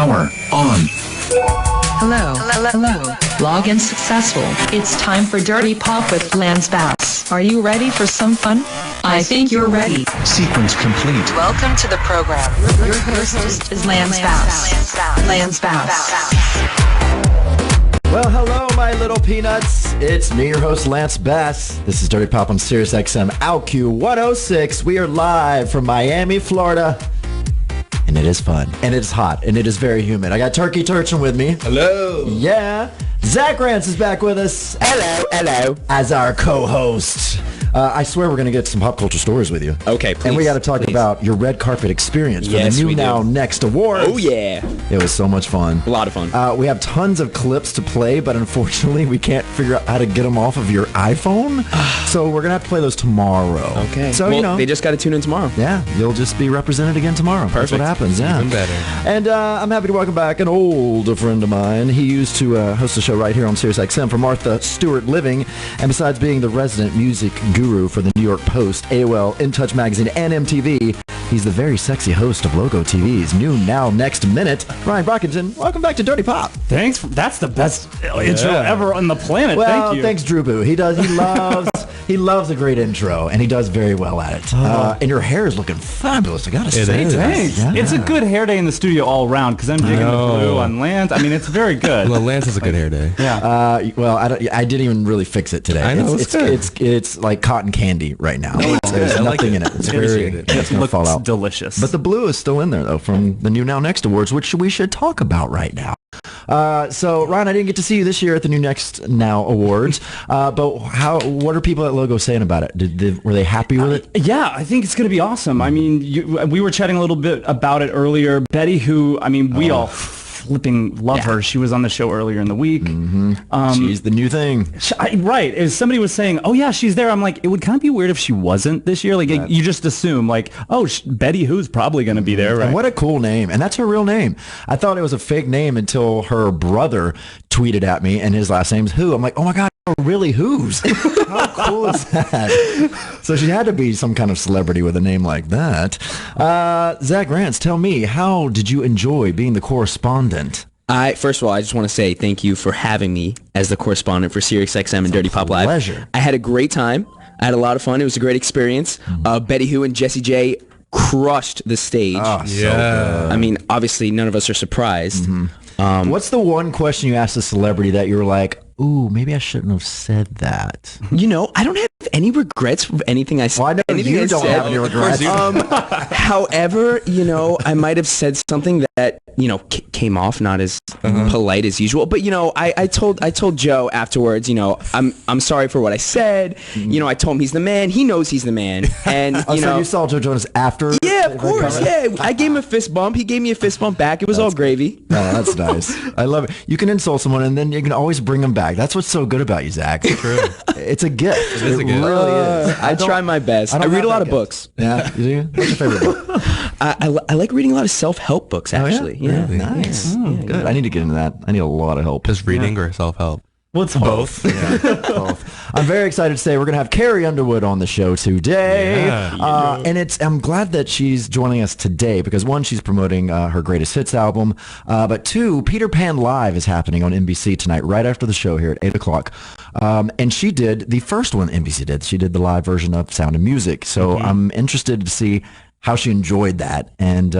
Power on. Hello. Login successful. It's time for Dirty Pop with Lance Bass. Are you ready for some fun? I think you're ready. Sequence complete. Welcome to the program. Your host is Lance Bass. Lance Bass. Well, hello, my little peanuts. It's me, your host, Lance Bass. This is Dirty Pop on Sirius XM ALQ 106. We are live from Miami, Florida. And it is fun. And it's hot. And it is very humid. I got Turkey Turchin with me. Hello. Yeah. Zach Rance is back with us. Hello. As our co-host. I swear we're going to get some pop culture stories with you. Okay, please. And we got to talk about your red carpet experience for the New Now Next Awards. Oh, yeah. It was so much fun. A lot of fun. We have tons of clips to play, but unfortunately, we can't figure out how to get them off of your iPhone. So we're going to have to play those tomorrow. Okay. So, well, they just got to tune in tomorrow. Yeah, you'll just be represented again tomorrow. Perfect. That's what happens, yeah. Even better. And I'm happy to welcome back an old friend of mine. He used to host a show right here on Sirius XM for Martha Stewart Living. And besides being the resident music guru for the New York Post, AOL, In Touch Magazine, and MTV, he's the very sexy host of Logo TV's New Now Next Minute. Ryan Brockington, welcome back to Dirty Pop. Thanks. That's the best intro ever on the planet. Well, Thank you. Thanks, Drew Boo. He loves he loves a great intro, and he does very well at it. And your hair is looking fabulous, I gotta say. Thanks. Yeah. It's a good hair day in the studio all around because I'm digging the blue on Lance. I mean, it's very good. Well, Lance has a good hair day. Yeah. Well, I didn't even really fix it today. I know, it's like cotton candy right now. There's nothing in it. It's gonna looks fall out. delicious. But the blue is still in there though from the New Now Next Awards, which we should talk about right now. So Ryan, I didn't get to see you this year at the New Next Now Awards, but what are people at Logo saying about it? Were they happy with it? Yeah, I think it's going to be awesome. I mean, we were chatting a little bit about it earlier. Betty, who, I mean, we all flipping love her. She was on the show earlier in the week. She's the new thing. Right. As somebody was saying, oh yeah, she's there. I'm like, it would kind of be weird if she wasn't this year. Like you just assume like, oh, Betty Who's probably going to be there. Right. And what a cool name. And that's her real name. I thought it was a fake name until her brother tweeted at me and his last name's Who. I'm like, oh my God, really Who's? How cool is that? So she had to be some kind of celebrity with a name like that. Zach Rance, tell me, how did you enjoy being the correspondent? First of all, I just want to say thank you for having me as the correspondent for Sirius XM and Dirty Pop Live. Pleasure. I had a great time. I had a lot of fun. It was a great experience. Betty Who and Jessie J crushed the stage. Oh, so good. I mean, obviously, none of us are surprised. What's the one question you asked a celebrity that you were like, ooh, maybe I shouldn't have said that? You know, I don't have any regrets of anything I said. Well, I know you don't have any regrets. However, you know, I might have said something that, you know, came off not as polite as usual. But, you know, I told Joe afterwards, you know, I'm sorry for what I said. You know, I told him he's the man. He knows he's the man. And, you know. So you saw Joe Jonas after? Yeah, of course. Yeah. I gave him a fist bump. He gave me a fist bump back. It was all gravy. Oh, that's nice. I love it. You can insult someone and then you can always bring them back. That's what's so good about you, Zach. True. It's a gift. It is a gift. Really is. I try my best. I read a lot of books. Yeah, you do? What's your favorite book? I like reading a lot of self-help books, actually. Oh, yeah? Really? Nice. Good. I need to get into that. I need a lot of help. Just reading or self-help? Well, it's both. Both. I'm very excited to say we're going to have Carrie Underwood on the show today. And I'm glad that she's joining us today because one, she's promoting her greatest hits album. But two, Peter Pan Live is happening on NBC tonight, right after the show here at 8 o'clock. And she did the first one NBC did. She did the live version of Sound of Music. So I'm interested to see how she enjoyed that and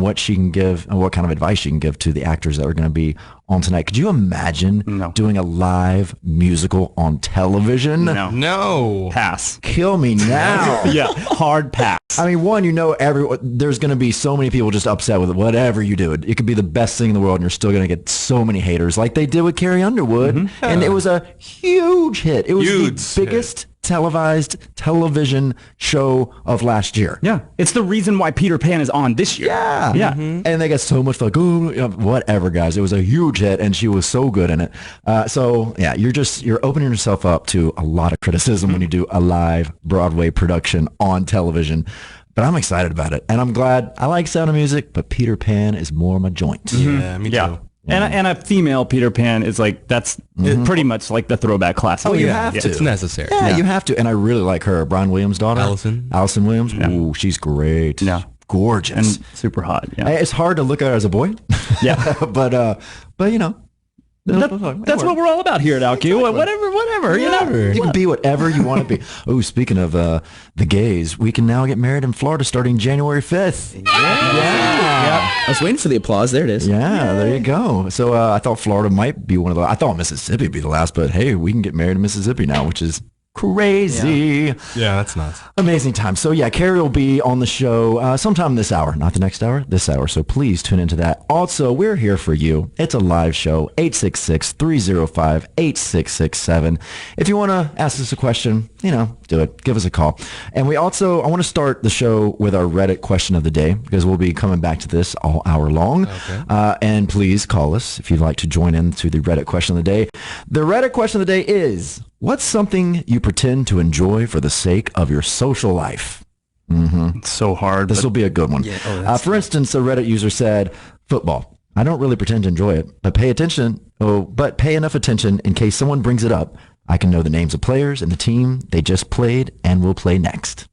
what she can give and what kind of advice she can give to the actors that are going to be on tonight. Could you imagine doing a live musical on television? No. Pass. Kill me now. Yeah, hard pass. I mean, one, you know, there's going to be so many people just upset with it. Whatever you do, it could be the best thing in the world, and you're still going to get so many haters, like they did with Carrie Underwood, and it was a huge hit. It was the biggest televised television show of last year. Yeah, it's the reason why Peter Pan is on this year. Yeah. And they got so much like, whatever, guys. It was a huge hit, and she was so good in it. So yeah, you're opening yourself up to a lot of criticism when you do a live Broadway production on television. But I'm excited about it, and I'm glad. I like Sound of Music, but Peter Pan is more my joint. Yeah, me too. And a female Peter Pan is like, that's pretty much like the throwback classic. Oh, you have to. It's necessary. Yeah, you have to. And I really like her. Brian Williams' daughter. Allison Williams. Yeah. Ooh, she's great. Yeah. Gorgeous. And super hot. Yeah. It's hard to look at her as a boy. Yeah. but you know. That's what we're all about here at OutQ. Whatever, you know. You can be whatever you want to be. Oh, speaking of the gays, we can now get married in Florida starting January 5th. Yeah. I was waiting for the applause. There it is. Yeah, there you go. So I thought Florida might be one of the. I thought Mississippi would be the last, but hey, we can get married in Mississippi now, which is crazy. Yeah, that's nuts. Amazing time. So yeah, Carrie will be on the show sometime this hour, not the next hour, this hour. So please tune into that. Also, we're here for you. It's a live show, 866-305-8667. If you want to ask us a question, you know, do it. Give us a call. And I want to start the show with our Reddit question of the day because we'll be coming back to this all hour long. Okay. And please call us if you'd like to join in to the Reddit question of the day. The Reddit question of the day is, what's something you pretend to enjoy for the sake of your social life? It's so hard. This will be a good one. Yeah, for instance, a Reddit user said, football. I don't really pretend to enjoy it, but pay enough attention in case someone brings it up. I can know the names of players and the team they just played and will play next.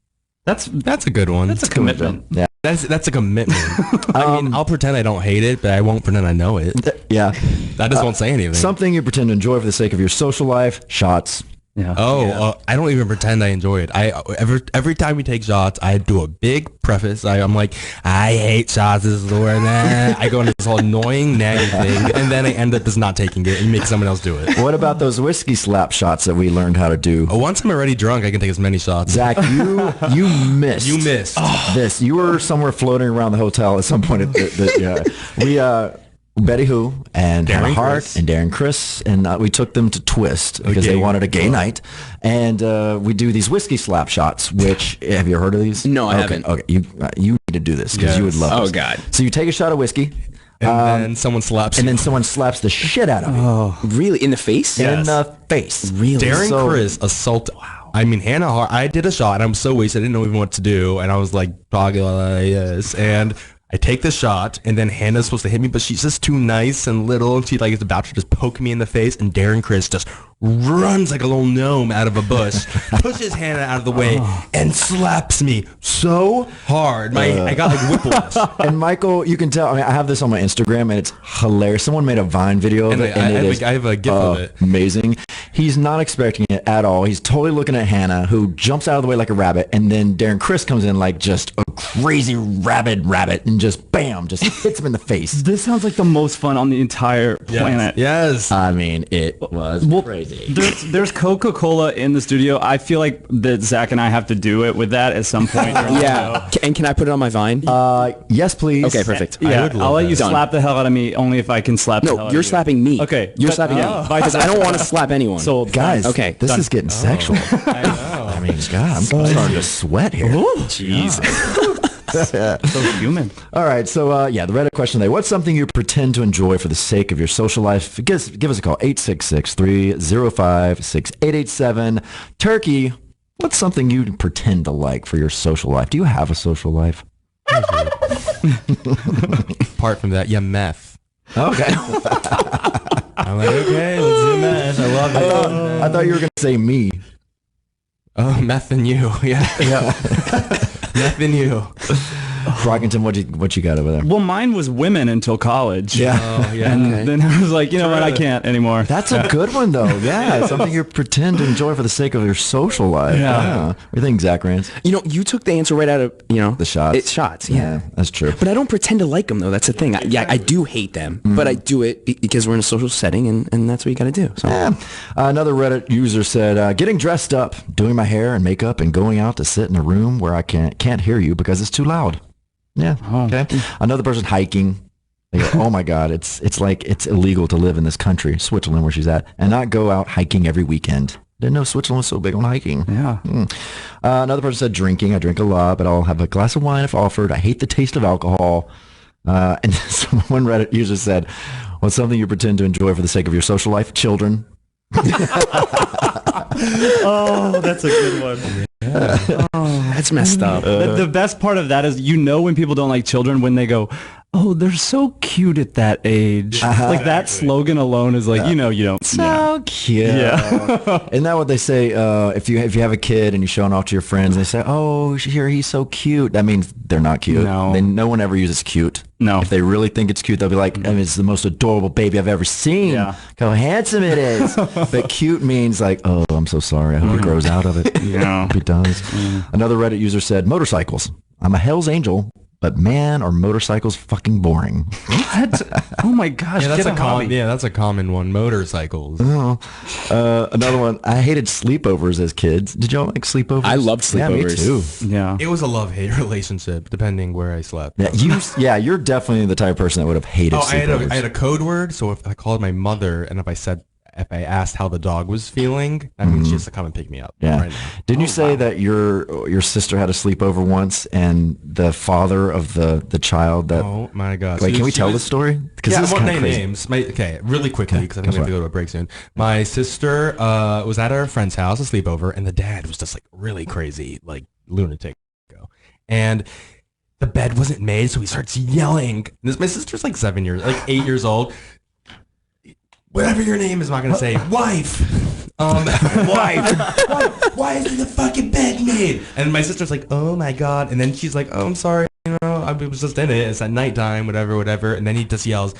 That's a good one. That's a commitment. Yeah. That's a commitment. I mean, I'll pretend I don't hate it, but I won't pretend I know it. Yeah. I just won't say anything. Something you pretend to enjoy for the sake of your social life, shots. Yeah. I don't even pretend I enjoy it. Every time we take shots, I do a big preface. I'm like, I hate shots. This is the word. I go into this whole annoying nagging thing, and then I end up just not taking it and make someone else do it. What about those whiskey slap shots that we learned how to do? Once I'm already drunk, I can take as many shots. Zach, you missed. You missed. This. You were somewhere floating around the hotel at some point. Betty Who and Hannah Hart and Darren Chris, and we took them to Twist because they wanted a gay night. And we do these whiskey slap shots, which, have you heard of these? No, I haven't. Okay, you need to do this because you would love this. Oh, God. So you take a shot of whiskey. And then someone slaps you. And then someone slaps the shit out of you. Oh, really? In the face? In the face. Really? Darren Chris assaulted. Wow. I mean, Hannah Hart, I did a shot, and I'm so wasted, I didn't know even what to do. And I was like, talking like this. And I take the shot, and then Hannah's supposed to hit me, but she's just too nice and little, and she is about to just poke me in the face, and Darren Chris just runs like a little gnome out of a bush, pushes Hannah out of the way, and slaps me so hard. I got like whiplash. And Michael, you can tell, I have this on my Instagram, and it's hilarious. Someone made a Vine video of it, and I have a gif of it. Amazing. He's not expecting it at all. He's totally looking at Hannah, who jumps out of the way like a rabbit, and then Darren Chris comes in like just a crazy rabid rabbit, and just bam, just hits him in the face. This sounds like the most fun on the entire planet. Yes. I mean, it was crazy. There's Coca-Cola in the studio. I feel like that Zach and I have to do it with that at some point. Yeah. And can I put it on my Vine? Yes, please. Okay, perfect. Yeah, I'll let you slap the hell out of me only if I can slap the hell out of you. No, you're slapping me. Okay. You're slapping me. Because I don't want to slap anyone. So, guys, okay, this is getting sexual. I know. I mean, God, I'm starting to sweat here. Jesus. So human. All right, so the Reddit question today: what's something you pretend to enjoy for the sake of your social life? Give us a call, 866-305-6887. Turkey, what's something you pretend to like for your social life? Do you have a social life? Apart from that, meth. Okay. I'm like, okay, let's do meth. I love it. I thought you were going to say me. Oh, meth and you. Yeah. Meth and you. Rockington, what you got over there? Well, mine was women until college. Yeah. Oh, yeah. And then I was like, you know what, I can't anymore. That's a good one, though. Yeah, something you pretend to enjoy for the sake of your social life. Yeah. What do you think, Zach Rance? You took the answer right out of, the shots. It's shots, yeah. That's true. But I don't pretend to like them, though. That's the thing. I do hate them, but I do it because we're in a social setting, and that's what you got to do. So. Yeah. Another Reddit user said, getting dressed up, doing my hair and makeup, and going out to sit in a room where I can't hear you because it's too loud. Yeah. Okay. Another person hiking. They go, oh my God, it's like it's illegal to live in this country, Switzerland, where she's at, and not go out hiking every weekend. Didn't know Switzerland was so big on hiking. Yeah. Another person said drinking. I drink a lot, but I'll have a glass of wine if offered. I hate the taste of alcohol. And one Reddit user said, what's something you pretend to enjoy for the sake of your social life? Children. Oh, that's a good one. That's messed up. The best part of that is when people don't like children when they go, oh, they're so cute at that age. Like that slogan alone is like, you don't. So cute. Yeah. Isn't that what they say? If you have a kid and you show it off to your friends, they say, "Oh, here he's so cute." That means they're not cute. No. No one ever uses cute. No. If they really think it's cute, they'll be like, I mean, "It's the most adorable baby I've ever seen. Yeah. Look how handsome it is." But cute means like, "Oh, I'm so sorry. I hope he grows out of it." Yeah. Hope he does. Another Reddit user said, "Motorcycles. I'm a Hell's Angel, but man, are motorcycles fucking boring." What? Oh my gosh. Yeah, that's get a common. Yeah, that's a common one. Motorcycles. Another one. I hated sleepovers as kids. Did y'all like sleepovers? I loved sleepovers. Yeah, me too. Yeah. It was a love-hate relationship, depending where I slept. Yeah, you're definitely the type of person that would have hated Oh, sleepovers. I had a code word, so if I called my mother and if I asked how the dog was feeling, that means she has to come and pick me up. Yeah. Right now. Didn't you say that your sister had a sleepover once, and the father of the child that? Oh my God! Wait, So can we she tell was- the story? Because Yeah, I this is won't kind of name crazy. names. Okay, really quickly because I think we have to go to a break soon. My sister was at our friend's house, a sleepover, and the dad was just like really crazy, like lunatic, and the bed wasn't made, so he starts yelling. My sister's like 8 years old. Whatever your name is, I'm not gonna say wife. Why isn't the fucking bed made? And my sister's like, oh my God. And then she's like, oh, I'm sorry. I was just in it. It's at nighttime, whatever. And then he just yells,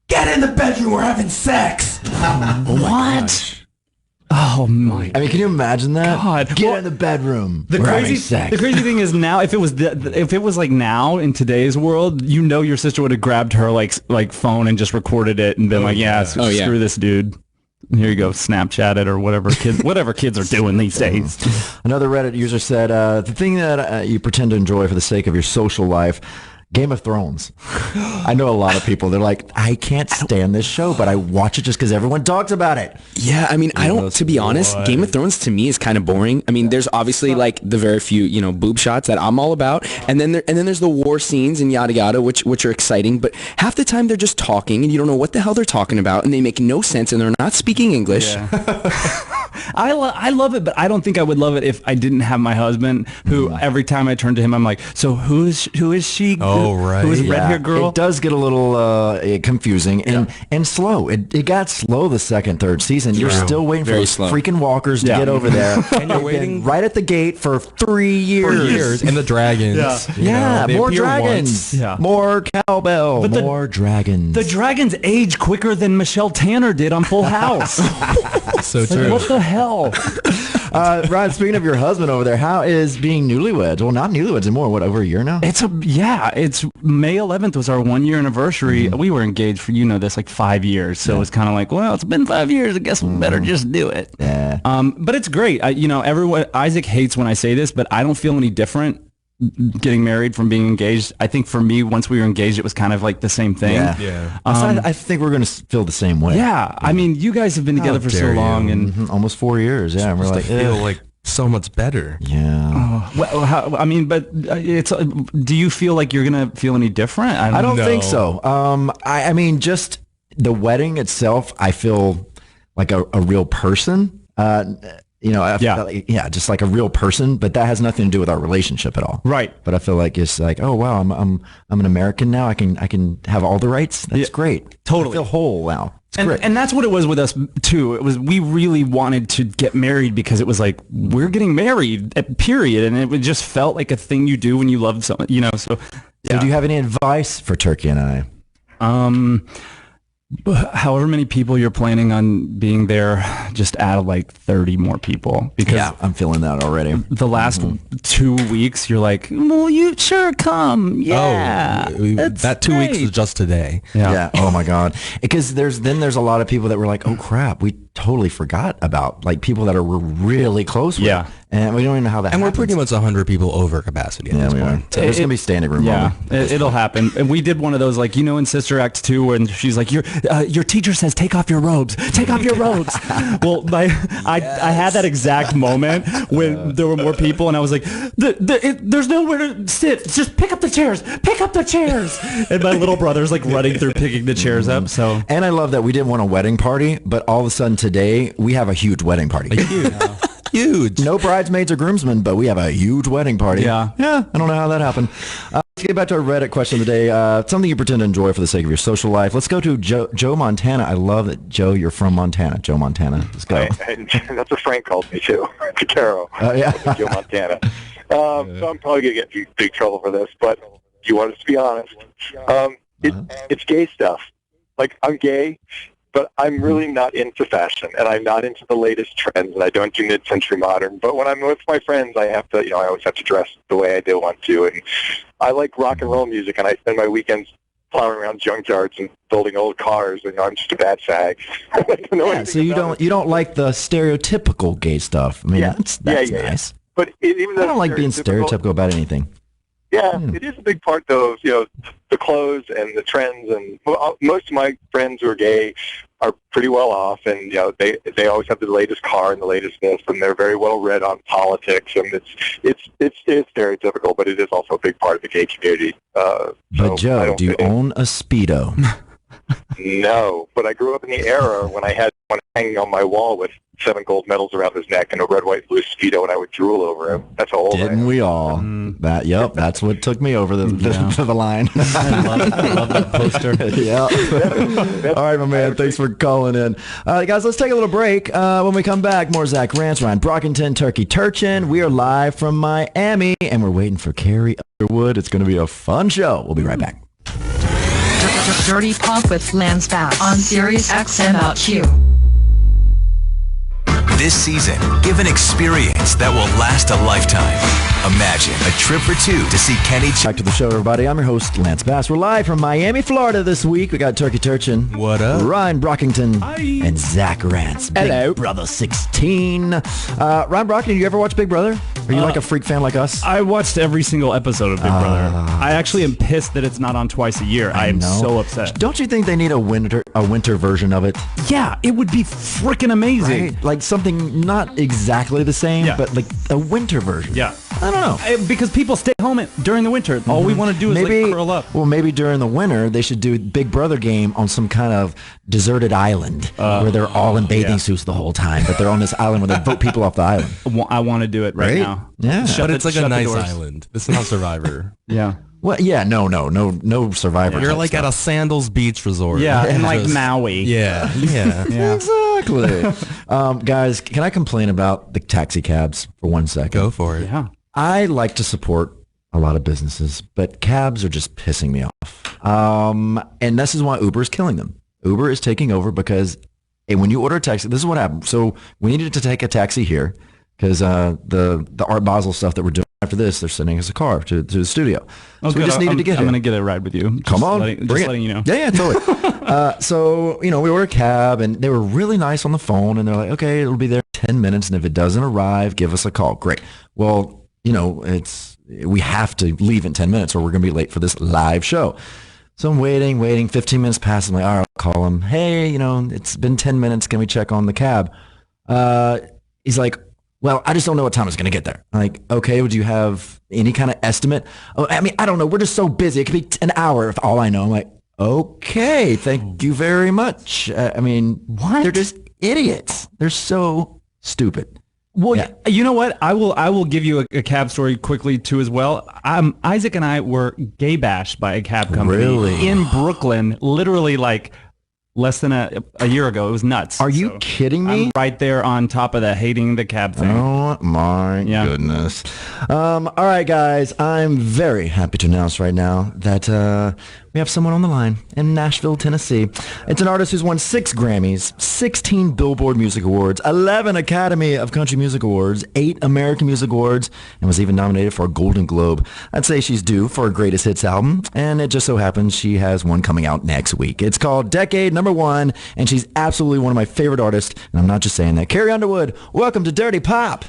get in the bedroom. We're having sex. What? Oh my I mean, can you imagine that? God. Get Well, in the bedroom. The We're having crazy, sex. the crazy thing is now, if it was like now in today's world, your sister would have grabbed her like phone and just recorded it and been like, yeah, screw this dude. Here you go, Snapchat it or whatever kids are doing these days. Another Reddit user said, the thing that you pretend to enjoy for the sake of your social life, Game of Thrones. I know a lot of people, they're like, I can't stand this show, but I watch it just because everyone talks about it. Yeah, I mean, to be honest, Game of Thrones to me is kind of boring. I mean, there's obviously like the very few, boob shots that I'm all about. And then there's the war scenes and yada yada, which are exciting. But half the time they're just talking and you don't know what the hell they're talking about and they make no sense and they're not speaking English. Yeah. I love it, but I don't think I would love it if I didn't have my husband who every time I turn to him, I'm like, so who is she? Oh, right. Who is red-haired girl? It does get a little confusing and slow. It got slow the second, third season. You're still waiting for Very those slow. freaking walkers to get over there. And you're They've waiting been right at the gate for 3 years. And the dragons. Yeah, they more appear dragons. once. Yeah. More cowbell. But more dragons. The dragons age quicker than Michelle Tanner did on Full House. So Like, true. what the hell? Ryan, speaking of your husband over there, how is being newlyweds? Well, not newlyweds anymore. What, over a year now? It's May 11th was our 1 year anniversary. We were engaged for, this, like 5 years. So it's kind of like, well, it's been 5 years. I guess we better just do it. Yeah. But it's great. Isaac hates when I say this, but I don't feel any different getting married from being engaged. I think for me, once we were engaged, it was kind of like the same thing. Yeah. I think we're going to feel the same way. Yeah. I mean, you guys have been together for so dare you. long. And Almost 4 years. Yeah. And we're I like, feel like so much better. yeah. do you feel like you're going to feel any different? I don't No. think so. I mean, just the wedding itself, I feel like a real person. I feel like, just like a real person, but that has nothing to do with our relationship at all. Right. But I feel like it's like, oh wow, I'm an American now. I can have all the rights. That's great. Totally. I feel whole now. It's great. And that's what it was with us too. It was, we really wanted to get married because it was like, we're getting married, period. And it just felt like a thing you do when you love someone, so. So do you have any advice for Turkey and I? However many people you're planning on being there, just add like 30 more people, because I'm feeling that already. the last 2 weeks you're like, well, you sure come. Yeah. That 2 weeks is just today. Yeah. Oh my God. Because there's a lot of people that were like, oh crap, we totally forgot about, like, people that we're really close with. Yeah. And we don't even know how that And happens. we're pretty much 100 people over capacity at Yeah, this we are. point. There's going to be standing room Yeah, only. it'll happen. And we did one of those, like, in Sister Act 2, when she's like, your teacher says, take off your robes. Take off your robes. Well, I had that exact moment when there were more people, and I was like, there's nowhere to sit. Just pick up the chairs. Pick up the chairs. And my little brother's like running through picking the chairs up. So. And I love that we didn't want a wedding party, but all of a sudden today we have a huge wedding party. Huge. No bridesmaids or groomsmen, but we have a huge wedding party. Yeah. Yeah. I don't know how that happened. Let's get back to our Reddit question of the day. Something you pretend to enjoy for the sake of your social life. Let's go to Joe Montana. I love that, Joe, you're from Montana. Joe Montana. Let's go. That's what Frank called me, too. Caro. Yeah. Joe Montana. So I'm probably going to get in big trouble for this, but you want us to be honest. It's gay stuff. Like, I'm gay, but I'm really not into fashion, and I'm not into the latest trends, and I don't do mid-century modern. But when I'm with my friends, I have to, I always have to dress the way I do want to. And I like rock and roll music, and I spend my weekends plowing around junkyards and building old cars, and I'm just a bad fag. So you don't like the stereotypical gay stuff. I mean, that's nice. Yeah. But even though I don't like being stereotypical about anything. Yeah, it is a big part, though, of, the clothes and the trends. And most of my friends who are gay are pretty well off, and, they always have the latest car and the latest this, and they're very well read on politics. And it's stereotypical, but it is also a big part of the gay community. But Joe, do you own a Speedo? No, but I grew up in the era when I had one hanging on my wall with 7 gold medals around his neck and a red, white, blue Speedo, and I would drool over him. That's how old I am. Didn't we all? That's what took me over the line. I love that poster. Yeah. All right, my man. Thanks for calling in. Guys, let's take a little break. When we come back, more Zach Rance, Ryan Brockington, Turkey Turchin. We are live from Miami, and we're waiting for Carrie Underwood. It's going to be a fun show. We'll be right back. Dirty Pop with Lance Bass on Sirius XM out Q. This season, give an experience that will last a lifetime. Imagine a trip for 2 to see Kenny. Back to the show, everybody. I'm your host, Lance Bass. We're live from Miami, Florida this week. We got Turkey Turchin. What up? Ryan Brockington. Hi. And Zach Rance. Hello. Big Brother 16. Ryan Brockington, you ever watch Big Brother? Are you like a freak fan like us? I watched every single episode of Big Brother. I actually am pissed that it's not on twice a year. I am so upset. Don't you think they need a winter version of it? Yeah, it would be freaking amazing. Right? Like something not exactly the same, but like a winter version. Yeah. I don't know. Because people stay home during the winter. All we want to do is like curl up. Well, maybe during the winter they should do Big Brother game on some kind of deserted island where they're all in bathing suits the whole time, but they're on this island where they vote people off the island. I want to do it right now. Yeah. But it's like a nice island. It's not Survivor. Yeah. Well, yeah, no Survivor. You're like at a Sandals Beach resort. Yeah, and like Maui. Yeah. Exactly. Guys, can I complain about the taxi cabs for 1 second? Go for it. Yeah. I like to support a lot of businesses, but cabs are just pissing me off. And this is why Uber is killing them. Uber is taking over because when you order a taxi, this is what happened. So we needed to take a taxi here because the Art Basel stuff that we're doing after this, they're sending us a car to the studio. So we just needed to get here. I'm going to get a ride with you. Come on. Letting you know. Yeah, totally. So, we ordered a cab, and they were really nice on the phone, and they're like, okay, it'll be there in 10 minutes, and if it doesn't arrive, give us a call. Great. Well, we have to leave in 10 minutes or we're going to be late for this live show. So I'm waiting, 15 minutes pass. I'm like, all right, I'll call him. Hey, it's been 10 minutes. Can we check on the cab? He's like, well, I just don't know what time it's going to get there. I'm like, okay, would you have any kind of estimate? Oh, I mean, I don't know. We're just so busy. It could be an hour if all I know. I'm like, okay, thank you very much. I mean, what? They're just idiots. They're so stupid. Well, you know what? I will give you a cab story quickly too as well. Isaac and I were gay bashed by a cab company in Brooklyn, literally like less than a year ago. It was nuts. Are you kidding me? I'm right there on top of the hating the cab thing. Oh my goodness. All right, guys. I'm very happy to announce right now that we have someone on the line in Nashville, Tennessee. It's an artist who's won 6 Grammys, 16 Billboard Music Awards, 11 Academy of Country Music Awards, 8 American Music Awards, and was even nominated for a Golden Globe. I'd say she's due for a Greatest Hits album, and it just so happens she has one coming out next week. It's called Decade Number 1, and she's absolutely one of my favorite artists, and I'm not just saying that. Carrie Underwood, welcome to Dirty Pop.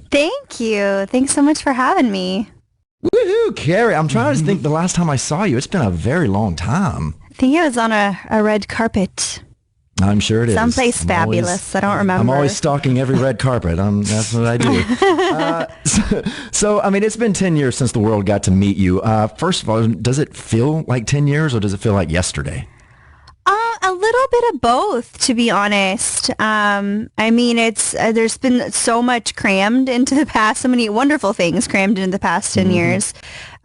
Thank you. Thanks so much for having me. Woohoo, Carrie. I'm trying to think the last time I saw you. It's been a very long time. I think it was on a red carpet. I'm sure it is. Someplace fabulous. I don't remember. I'm always stalking every red carpet. That's what I do. So, I mean, it's been 10 years since the world got to meet you. First of all, does it feel like 10 years or does it feel like yesterday? A little bit of both, to be honest. I mean, it's there's been so much crammed into the past, so many wonderful things crammed into the past 10 years.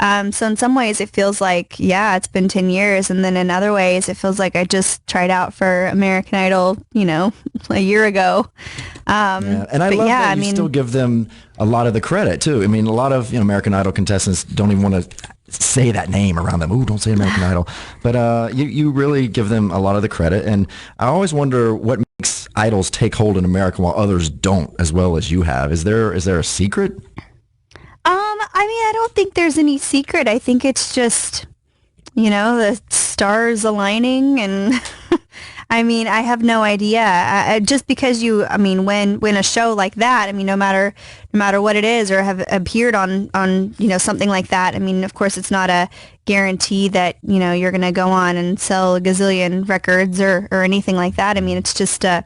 So in some ways it feels like, yeah, it's been 10 years. And then in other ways it feels like I just tried out for American Idol, a year ago. Yeah. And I love that you still give them a lot of the credit too. I mean, a lot of American Idol contestants don't even want to say that name around them. Ooh, don't say American Idol. But you really give them a lot of the credit. And I always wonder what makes idols take hold in America while others don't, as well as you have. Is there a secret? I don't think there's any secret. I think it's just, the stars aligning, and I have no idea. Just because when a show like that, no matter what it is, or have appeared on something like that, of course it's not a guarantee that, you're going to go on and sell a gazillion records or anything like that. It's just a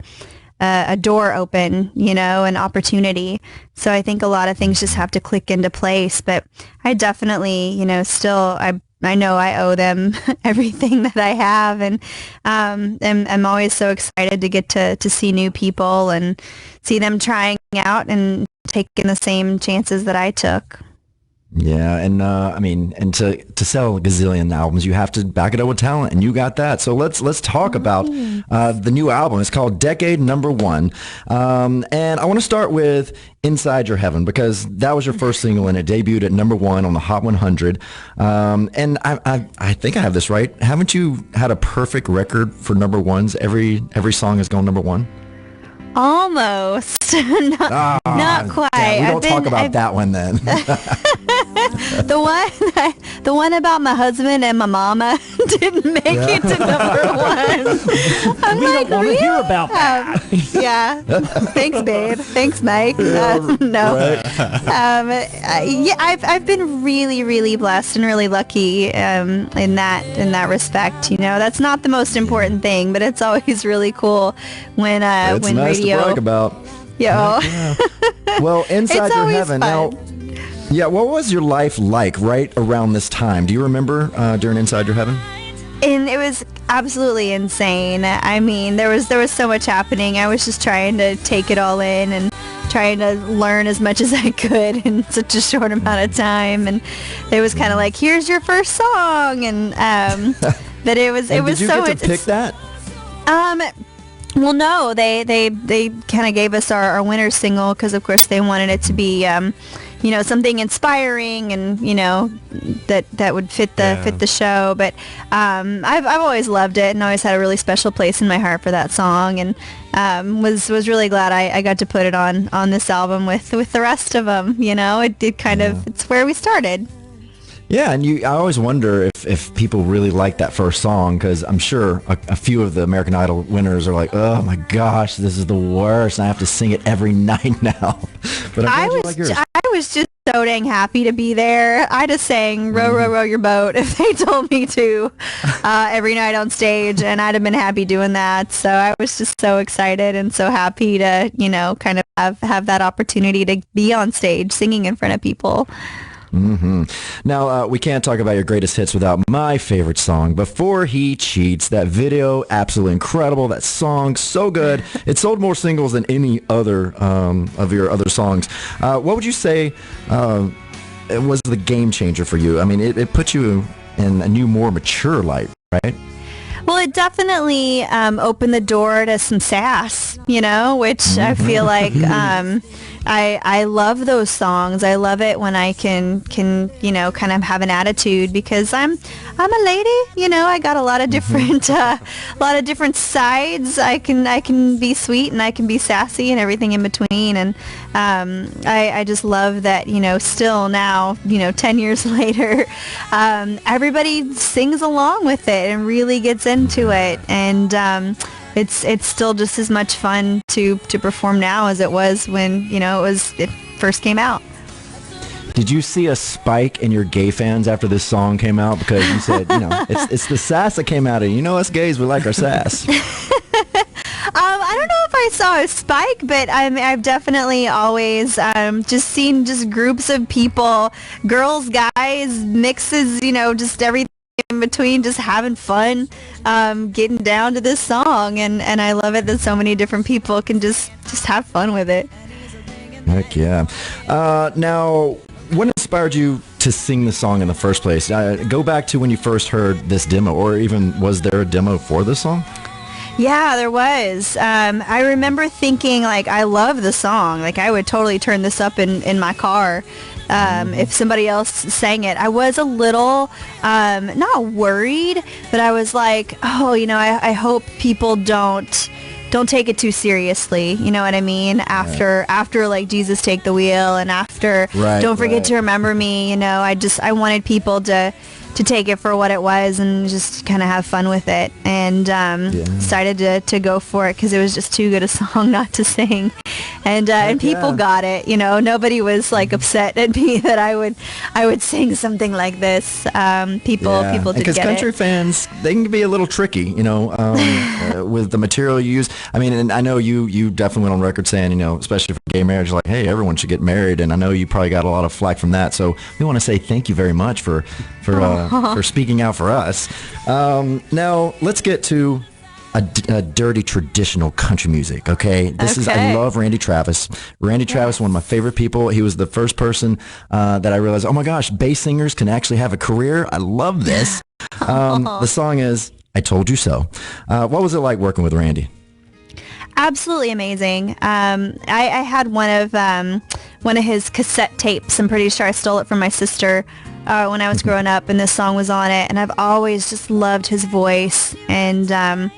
door open, an opportunity. So I think a lot of things just have to click into place. But I definitely, still, I know I owe them everything that I have, and I'm always so excited to get to see new people and see them trying out and taking the same chances that I took. Yeah, and and to sell a gazillion albums, you have to back it up with talent, and you got that. So let's talk about the new album. It's called Decade Number One, and I want to start with Inside Your Heaven, because that was your first single, and it debuted at number 1 on the Hot 100. And I think I have this right. Haven't you had a perfect record for number ones? Every song has gone number 1. Almost. Not quite. Damn, we don't talk about that one then. The one about my husband and my mama didn't make it to number 1. We don't want to hear about that. Yeah. Thanks, babe. Thanks, Mike. No. Right. I've been really, really blessed and really lucky in that respect. That's not the most important thing, but it's always really cool when it's when nice radio. To brag about. Yeah. Well, Inside It's Your always Heaven. fun. Now, yeah, what was your life like right around this time? Do you remember during Inside Your Heaven? And it was absolutely insane. There was so much happening. I was just trying to take it all in and trying to learn as much as I could in such a short amount of time. And it was kind of like, here's your first song, and but it was Did you so get to pick that? Well, no, they kind of gave us our winner single because, of course, they wanted it to be, something inspiring and, that would fit the show. But I've always loved it and always had a really special place in my heart for that song, and was really glad I got to put it on this album with the rest of them. It's where we started. Yeah, and I always wonder if people really like that first song, because I'm sure a few of the American Idol winners are like, oh my gosh, this is the worst, and I have to sing it every night now. But I'm glad you like yours. I was just so dang happy to be there. I just sang row, row, row your boat if they told me to every night on stage, and I'd have been happy doing that. So I was just so excited and so happy to, kind of have that opportunity to be on stage singing in front of people. Mm-hmm. Now, we can't talk about your greatest hits without my favorite song, Before He Cheats. That video, absolutely incredible. That song, so good. It sold more singles than any other of your other songs. What would you say it was the game changer for you? It put you in a new, more mature light, right? Well, it definitely opened the door to some sass, which I feel like I love those songs. I love it when I can kind of have an attitude, because I'm a lady, I got a lot of different sides. I can be sweet and I can be sassy and everything in between. And I just love that, still now, 10 years later, everybody sings along with it and really gets into it. And it's still just as much fun to perform now as it was when, it first came out. Did you see a spike in your gay fans after this song came out? Because you said, it's the sass that came out of you. Us gays, we like our sass. I don't know if I saw a spike, but I've definitely always just seen just groups of people, girls, guys, mixes, just everything in between, just having fun, getting down to this song, and I love it that so many different people can just have fun with it. Heck yeah. Now, what inspired you to sing the song in the first place? Go back to when you first heard this demo, or even was there a demo for this song? Yeah, there was. I remember thinking, like, I love the song. Like, I would totally turn this up in my car if somebody else sang it. I was a little, not worried, but I was like, oh, I hope people don't take it too seriously. You know what I mean? After like Jesus Take the Wheel, and after Don't Forget to Remember Me, I wanted people to take it for what it was and just kind of have fun with it, and decided to go for it because it was just too good a song not to sing, and people got it. Nobody was like upset at me that I would sing something like this. People did get it. Because country fans, they can be a little tricky, with the material you use. I mean, and I know you definitely went on record saying, especially for gay marriage, like, hey, everyone should get married, and I know you probably got a lot of flack from that. So we want to say thank you very much for speaking out for us. Now let's get to a dirty traditional country music. Okay, I love Randy Travis. Randy Travis, one of my favorite people. He was the first person that I realized, oh my gosh, bass singers can actually have a career. I love this. The song is "I Told You So." What was it like working with Randy? Absolutely amazing. I had one of his cassette tapes. I'm pretty sure I stole it from my sister when I was growing up, and this song was on it, and I've always just loved his voice, and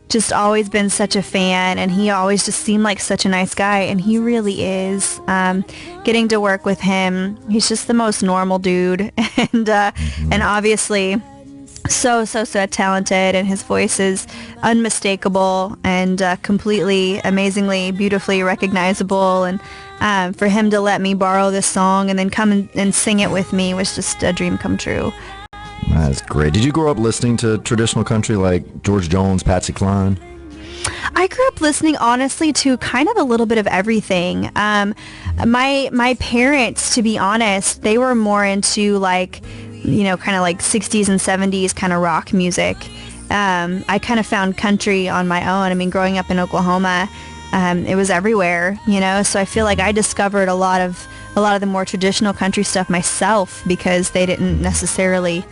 just always been such a fan, and he always just seemed like such a nice guy, and he really is. Getting to work with him, he's just the most normal dude, and obviously so talented, and his voice is unmistakable and completely, amazingly, beautifully recognizable, and for him to let me borrow this song and then come and sing it with me was just a dream come true. That's great. Did you grow up listening to traditional country like George Jones, Patsy Cline? I grew up listening, honestly, to kind of a little bit of everything. My parents, to be honest, they were more into like, kind of like 60s and 70s kind of rock music. I kind of found country on my own. I mean, growing up in Oklahoma, it was everywhere, so I feel like I discovered a lot of the more traditional country stuff myself because they didn't necessarily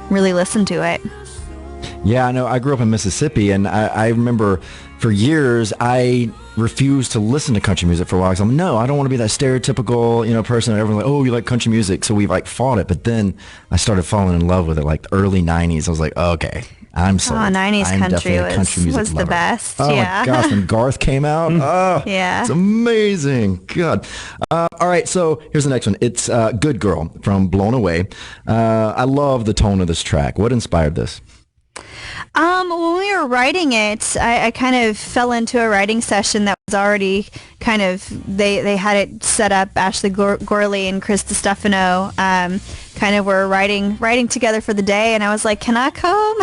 really listen to it. Yeah, I know. I grew up in Mississippi, and I remember for years I refused to listen to country music for a while. Because no, I don't want to be that stereotypical, person that everyone's like, oh, you like country music. So we like fought it. But then I started falling in love with it, like the early 90s. I was like, okay, I'm sold. 90s I'm country a country music was lover. the best. Oh yeah. my gosh, when Garth came out, yeah, it's amazing. God. All right, so here's the next one. It's Good Girl from Blown Away. I love the tone of this track. What inspired this? When we were writing it, I kind of fell into a writing session that was already kind of, they had it set up. Ashley Gorley and Chris DiStefano kind of were writing together for the day, and I was like, can I come?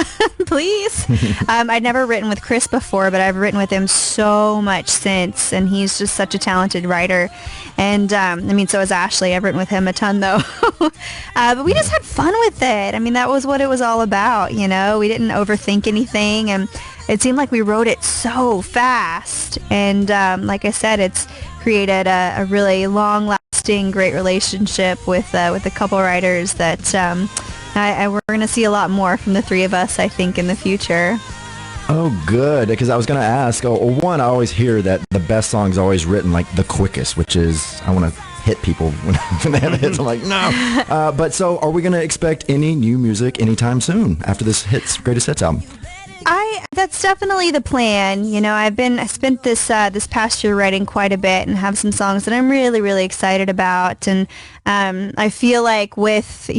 Please? I'd never written with Chris before, but I've written with him so much since, and he's just such a talented writer. And so is Ashley. I've written with him a ton, though. But we just had fun with it. I mean, that was what it was all about, We didn't overthink anything, and it seemed like we wrote it so fast. And like I said, it's created a really long-lasting, great relationship with a couple writers that we're going to see a lot more from the three of us, I think, in the future. Oh, good. Because I was going to ask, one, I always hear that the best song's always written like the quickest, which is, I want to hit people when they have hits. I'm like, no. But so are we going to expect any new music anytime soon after this Greatest Hits album? That's definitely the plan. I spent this past year writing quite a bit and have some songs that I'm really, really excited about. And I feel like with,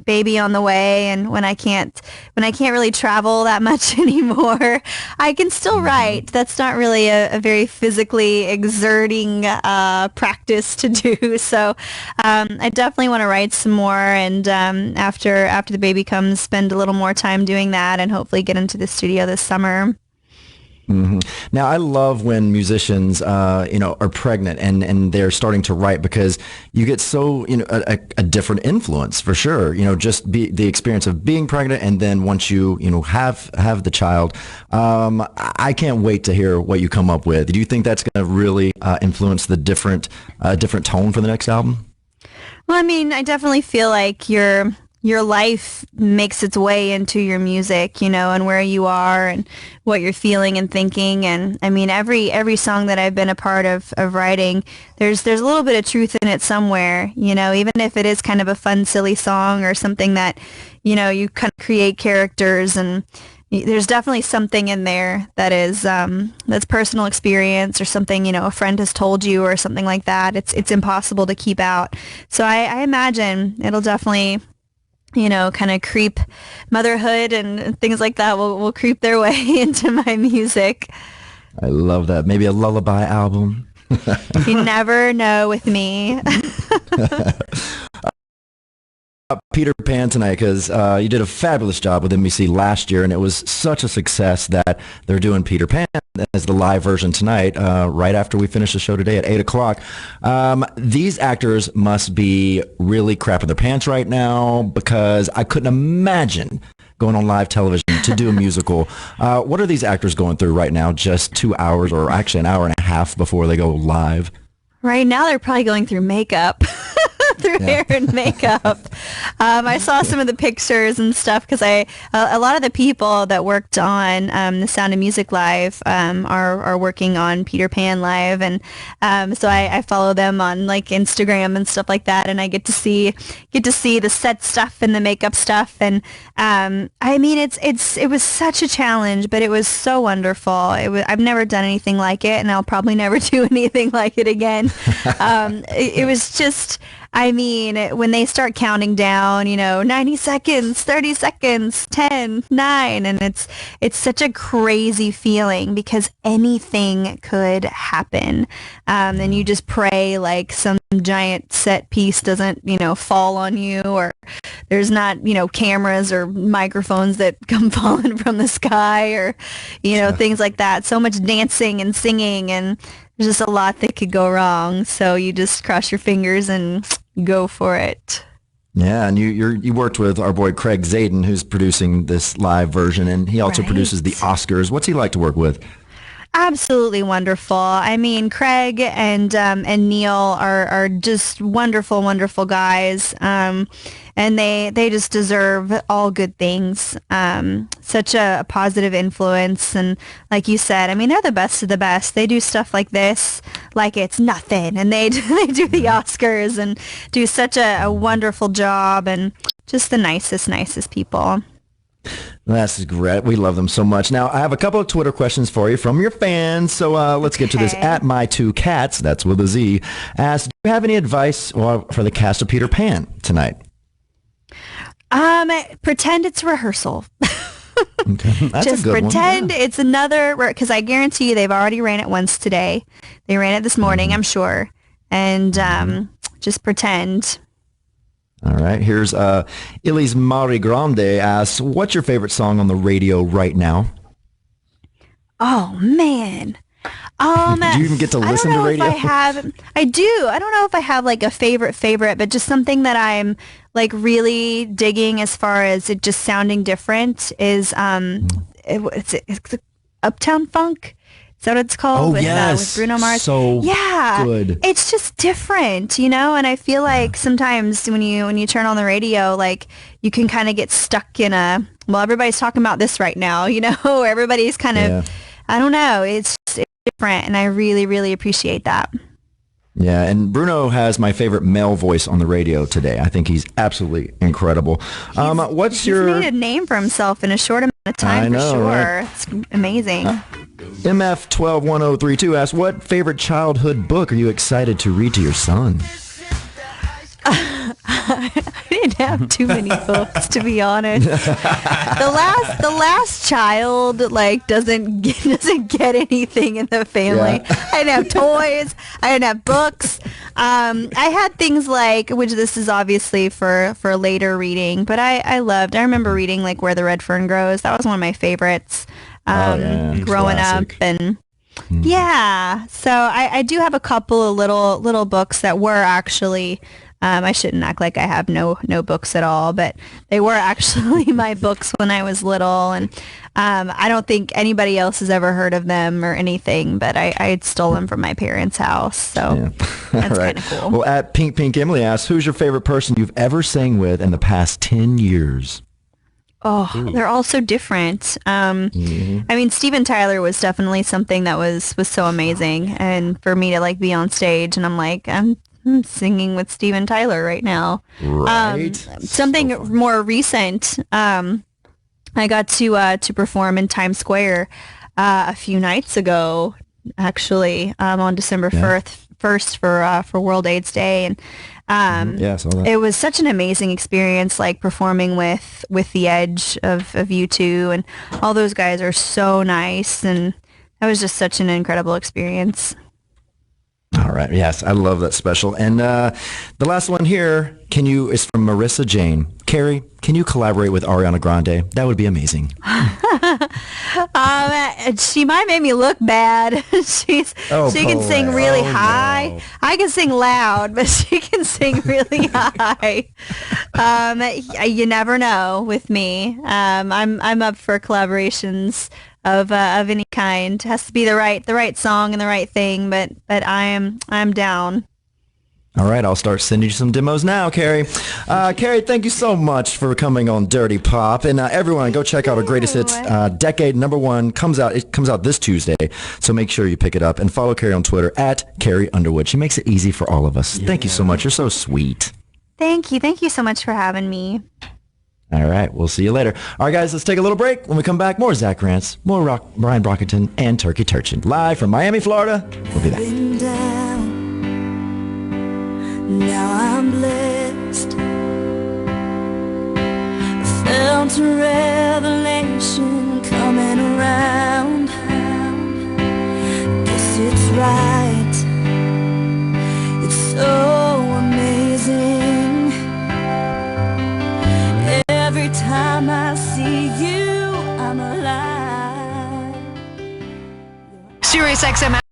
baby on the way, and when I can't really travel that much anymore, I can still write. That's not really a very physically exerting practice to do. So I definitely want to write some more, and after the baby comes, spend a little more time doing that, and hopefully get into the studio this summer. Mm-hmm. Now, I love when musicians, are pregnant and they're starting to write, because you get so, a different influence for sure. Just the experience of being pregnant, and then once you, have the child. I can't wait to hear what you come up with. Do you think that's going to really influence the different tone for the next album? Well, I mean, I definitely feel like your life makes its way into your music, and where you are and what you're feeling and thinking. And I mean, every song that I've been a part of writing, there's a little bit of truth in it somewhere, even if it is kind of a fun, silly song or something that, you kind of create characters, and there's definitely something in there that is that's personal experience or something a friend has told you or something like that. It's impossible to keep out. So I imagine it'll definitely kind of creep, motherhood and things like that will creep their way into my music. I love that. Maybe a lullaby album. You never know with me. Peter Pan tonight, because you did a fabulous job with NBC last year, and it was such a success that they're doing Peter Pan as the live version tonight, right after we finish the show today at 8 o'clock. These actors must be really crapping their pants right now, because I couldn't imagine going on live television to do a musical. What are these actors going through right now, just 2 hours, or actually an hour and a half before they go live? Right now they're probably going through makeup. Through hair and makeup. I saw some of the pictures and stuff, because a lot of the people that worked on the Sound of Music Live are working on Peter Pan Live, and so I follow them on like Instagram and stuff like that, and I get to see the set stuff and the makeup stuff, and I mean it was such a challenge, but it was so wonderful. I've never done anything like it, and I'll probably never do anything like it again. It was just, I mean, when they start counting down, 90 seconds, 30 seconds, 10, 9, and it's such a crazy feeling, because anything could happen. And you just pray like some giant set piece doesn't, fall on you, or there's not, cameras or microphones that come falling from the sky, or, things like that. So much dancing and singing, and there's just a lot that could go wrong. So you just cross your fingers and go for it. Yeah, and you worked with our boy Craig Zaden, who's producing this live version, and he also produces the Oscars. What's he like to work with? Absolutely wonderful. I mean, Craig and Neil are just wonderful, wonderful guys. And they just deserve all good things. Such a positive influence. And like you said, I mean, they're the best of the best. They do stuff like this like it's nothing. And they do the Oscars and do such a wonderful job, and just the nicest people. That's great. We love them so much. Now, I have a couple of Twitter questions for you from your fans. So let's get to this. At My Two Cats, that's with a Z, asked, do you have any advice for the cast of Peter Pan tonight? Pretend it's rehearsal. Okay. That's just a good pretend one. Yeah. it's another, because I guarantee you they've already ran it once today. They ran it this morning, I'm sure. And just pretend. All right. Here's Ilis Mari Grande asks, what's your favorite song on the radio right now? Oh, man. Do you even get to listen to radio? I do. I don't know if I have like a favorite, but just something that I'm like really digging as far as it just sounding different is it's Uptown Funk. Is that what it's called? With Bruno Mars. So good. It's just different, and I feel like sometimes when you turn on the radio, like you can kind of get stuck in everybody's talking about this right now, everybody's kind of, I don't know, it's different, and I really, really appreciate that. Yeah, and Bruno has my favorite male voice on the radio today. I think he's absolutely incredible. He's made a name for himself in a short amount of time, for sure. Right? It's amazing. MF121032 asks, what favorite childhood book are you excited to read to your son? I didn't have too many books, to be honest. The last child doesn't get anything in the family. Yeah. I didn't have toys. I didn't have books. I had things which this is obviously for later reading, but I remember reading Where the Red Fern Grows. That was one of my favorites. Growing up, and yeah, so I do have a couple of little books that were actually I shouldn't act like I have no books at all, but they were actually my books when I was little, and I don't think anybody else has ever heard of them or anything, but I had stole them from my parents' house, so that's kind of cool. Well, at Pink Pink, Emily asks, who's your favorite person you've ever sang with in the past 10 years? Oh, they're all so different. I mean, Steven Tyler was definitely something that was so amazing, and for me to like be on stage and I'm singing with Steven Tyler right now. Right. Something more recent. I got to perform in Times Square a few nights ago, actually, on December 1st for World AIDS Day, and I saw that. it was such an amazing experience, like performing with The Edge of U2, and all those guys are so nice, and that was just such an incredible experience. All right. Yes, I love that special. And the last one here is from Marissa Jane. Carrie, can you collaborate with Ariana Grande? That would be amazing. She might make me look bad. She can sing really high. No. I can sing loud, but she can sing really high. You never know with me. I'm up for collaborations of any kind. It has to be the right song and the right thing, but I'm down. All right, I'll start sending you some demos now, Carrie. Carrie, thank you so much for coming on Dirty Pop, and everyone, go check out our greatest hits. Decade #1 comes out. It comes out this Tuesday, so make sure you pick it up and follow Carrie on Twitter at Carrie Underwood. She makes it easy for all of us. Yeah. Thank you so much. You're so sweet. Thank you so much for having me. All right, we'll see you later. All right, guys, let's take a little break. When we come back, more Zach Rance, more Brian Brockington, and Turkey Turchin. Live from Miami, Florida. We'll be back. Now I'm blessed. I felt a revelation coming around. Guess it's right. It's so amazing. Every time I see you, I'm alive. SiriusXM